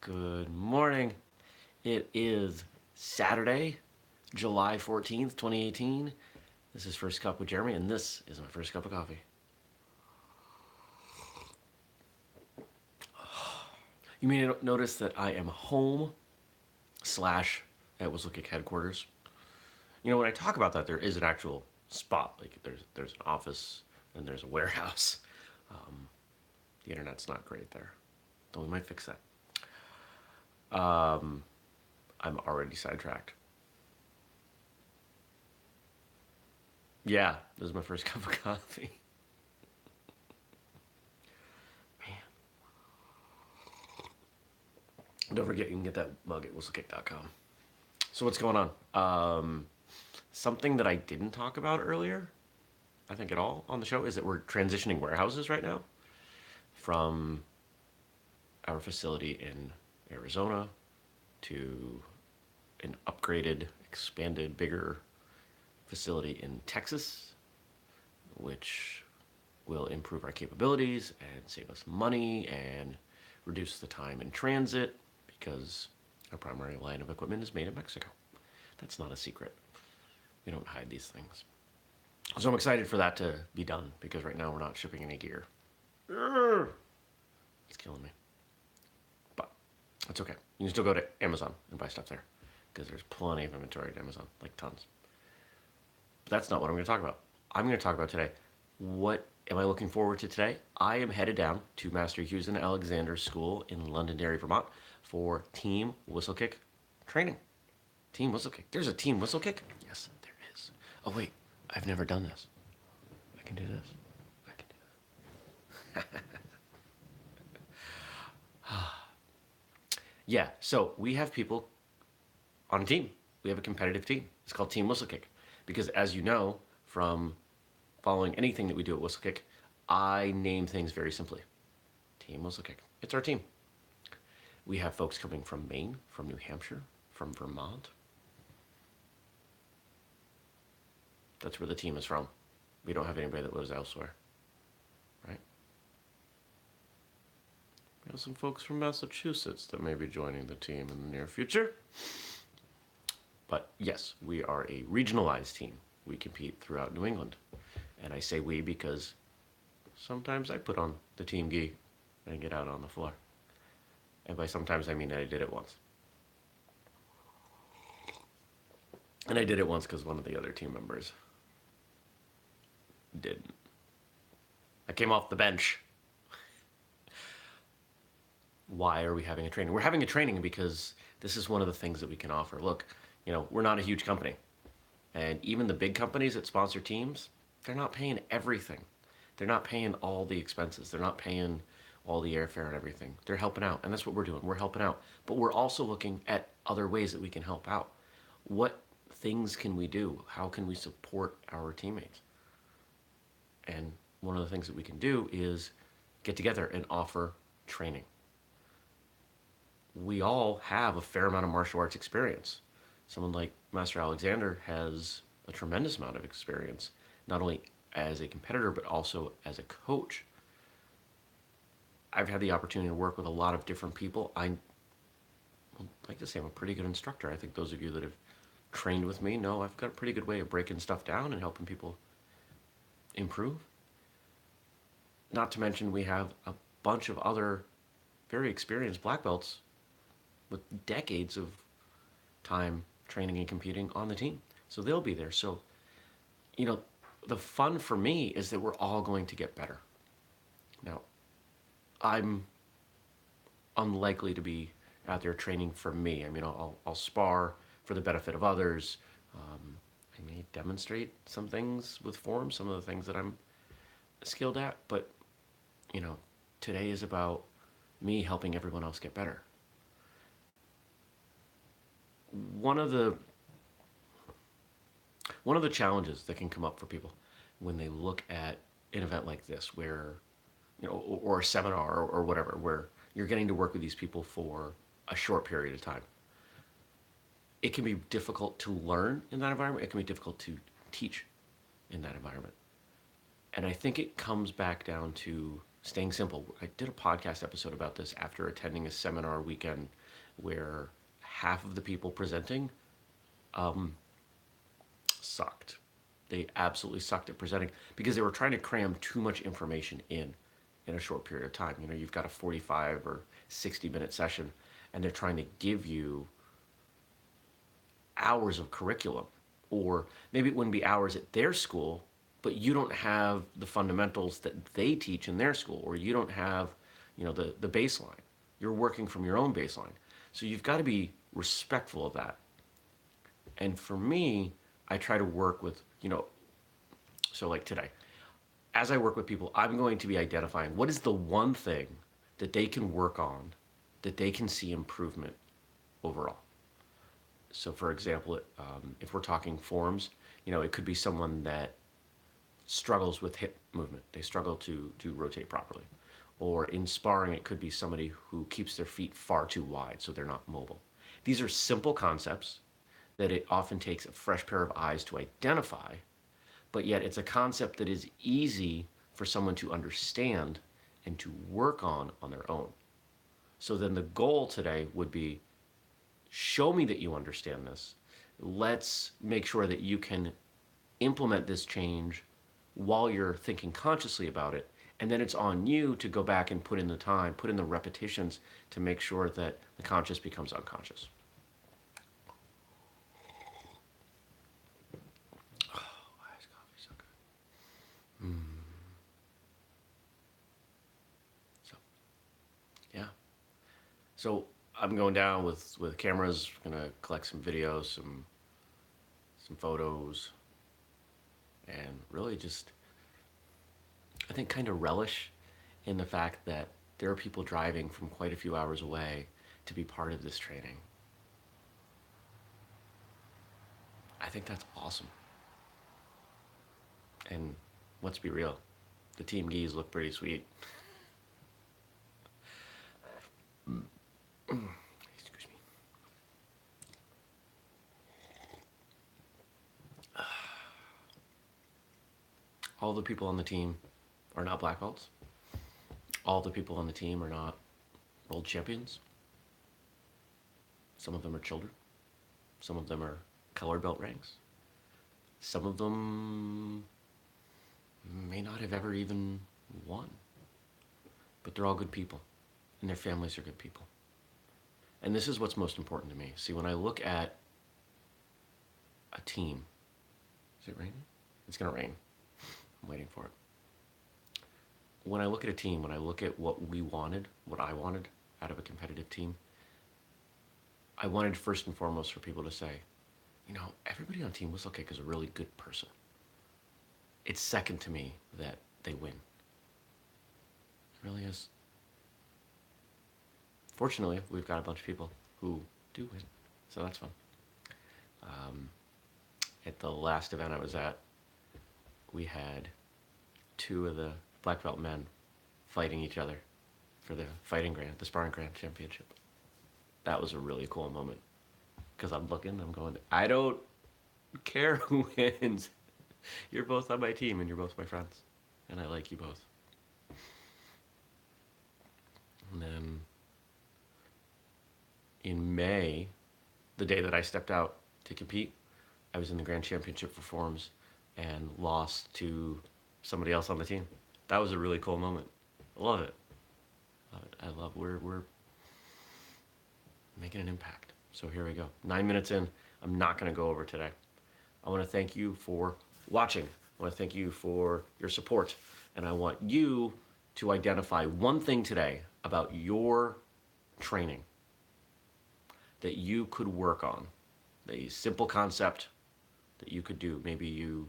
Good morning. It is Saturday, July 14th, 2018. This is First Cup with Jeremy, and this is my first cup of coffee. You may notice that I am home slash at Whistlekick headquarters. When I talk about that, there is an actual spot. Like there's an office and there's a warehouse. The internet's not great there, though we might fix that. I'm already sidetracked. Yeah, this is my first cup of coffee. Man. Don't forget, you can get that mug at whistlekick.com. So what's going on? Something that I didn't talk about earlier, I think at all on the show, is that we're transitioning warehouses right now from our facility in Arizona to an upgraded, expanded, bigger facility in Texas, which will improve our capabilities and save us money and reduce the time in transit because our primary line of equipment is made in Mexico. That's not a secret. We don't hide these things. So I'm excited for that to be done because right now we're not shipping any gear. It's killing me. But it's okay. You can still go to Amazon and buy stuff there because there's plenty of inventory at Amazon, like tons. But that's not what I'm going to talk about. I'm going to talk about today. What am I looking forward to today? I am headed down to Master Hughes and Alexander School in Londonderry, Vermont for Team Whistlekick training. Team Whistlekick. There's a Team Whistlekick? Yes, there is. Oh, wait. I've never done this. I can do this. I can do this. Yeah, so we have people on a team. We have a competitive team. It's called Team Whistlekick. Because as you know from following anything that we do at Whistlekick, I name things very simply. Team Whistlekick. It's our team. We have folks coming from Maine, from New Hampshire, from Vermont. That's where the team is from. We don't have anybody that lives elsewhere, right? We have some folks from Massachusetts that may be joining the team in the near future. But yes, we are a regionalized team. We compete throughout New England. And I say we because sometimes I put on the team gi and get out on the floor. And by sometimes I mean I did it once. And I did it once because one of the other team members didn't. I came off the bench. Why are we having a training? We're having a training because this is one of the things that we can offer. Look, we're not a huge company. And even the big companies that sponsor teams, they're not paying everything. They're not paying all the expenses. They're not paying all the airfare and everything. They're helping out. And that's what we're doing. We're helping out. But we're also looking at other ways that we can help out. What things can we do? How can we support our teammates? And one of the things that we can do is get together and offer training. We all have a fair amount of martial arts experience. Someone like Master Alexander has a tremendous amount of experience, not only as a competitor, but also as a coach. I've had the opportunity to work with a lot of different people. I like to say I'm a pretty good instructor. I think those of you that have trained with me know I've got a pretty good way of breaking stuff down and helping people improve. Not to mention we have a bunch of other very experienced black belts with decades of time training and competing on the team. So they'll be there. So, the fun for me is that we're all going to get better. Now, I'm unlikely to be out there training for me. I mean, I'll spar for the benefit of others. I may demonstrate some things with form, some of the things that I'm skilled at, but, today is about me helping everyone else get better. One of the challenges that can come up for people when they look at an event like this where, or a seminar or whatever, where you're getting to work with these people for a short period of time. It can be difficult to learn in that environment. It can be difficult to teach in that environment. And I think it comes back down to Staying simple. I did a podcast episode about this after attending a seminar weekend where half of the people presenting sucked. They absolutely sucked at presenting because they were trying to cram too much information in a short period of time. You know, you've got a 45 or 60-minute session and they're trying to give you hours of curriculum, or maybe it wouldn't be hours at their school, but you don't have the fundamentals that they teach in their school, or you don't have, you know, the baseline. You're working from your own baseline. So you've got to be respectful of that. And for me, I try to work with, you know, so like today, as I work with people, I'm going to be identifying what is the one thing that they can work on, that they can see improvement overall. So for example, if we're talking forms, you know, it could be someone that struggles with hip movement. They struggle to rotate properly. Or in sparring, it could be somebody who keeps their feet far too wide, so they're not mobile. These are simple concepts that it often takes a fresh pair of eyes to identify, but yet it's a concept that is easy for someone to understand and to work on their own. So then the goal today would be, show me that you understand this. Let's make sure that you can implement this change while you're thinking consciously about it. And then it's on you to go back and put in the time, put in the repetitions to make sure that the conscious becomes unconscious. Oh, iced coffee, so good. So, yeah. So I'm going down with cameras, gonna collect some videos, some photos, and really just, I think, kind of relish in the fact that there are people driving from quite a few hours away to be part of this training. I think that's awesome. And let's be real, the team gis look pretty sweet. Excuse me. All the people on the team are not black belts. All the people on the team are not world champions. Some of them are children. Some of them are color belt ranks. Some of them may not have ever even won. But they're all good people, and their families are good people. And this is what's most important to me. See, when I look at a team, is it raining? It's gonna rain. I'm waiting for it. When I look at a team, when I look at what we wanted, what I wanted out of a competitive team, I wanted first and foremost for people to say, you know, everybody on Team Whistlekick is a really good person. It's second to me that they win. It really is. Fortunately, we've got a bunch of people who do win, so that's fun. At the last event I was at, we had two of the black belt men fighting each other for the the sparring grand championship. That was a really cool moment because I'm looking, I'm going, I don't care who wins. You're both on my team and you're both my friends, and I like you both. And then in May, the day that I stepped out to compete, I was in the grand championship for forms and lost to somebody else on the team. That was a really cool moment. I love it. Love it. I love we're making an impact. So here we go. 9 minutes in. I'm not going to go over today. I want to thank you for watching. I want to thank you for your support. And I want you to identify one thing today about your training that you could work on. A simple concept that you could do. Maybe you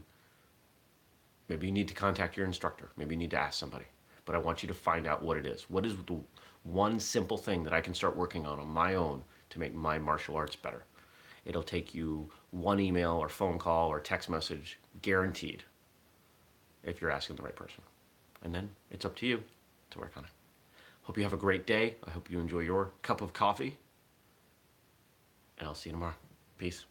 need to contact your instructor. Maybe you need to ask somebody. But I want you to find out what it is. What is the one simple thing that I can start working on my own to make my martial arts better? It'll take you one email or phone call or text message, guaranteed, if you're asking the right person. And then it's up to you to work on it. Hope you have a great day. I hope you enjoy your cup of coffee. And I'll see you tomorrow. Peace.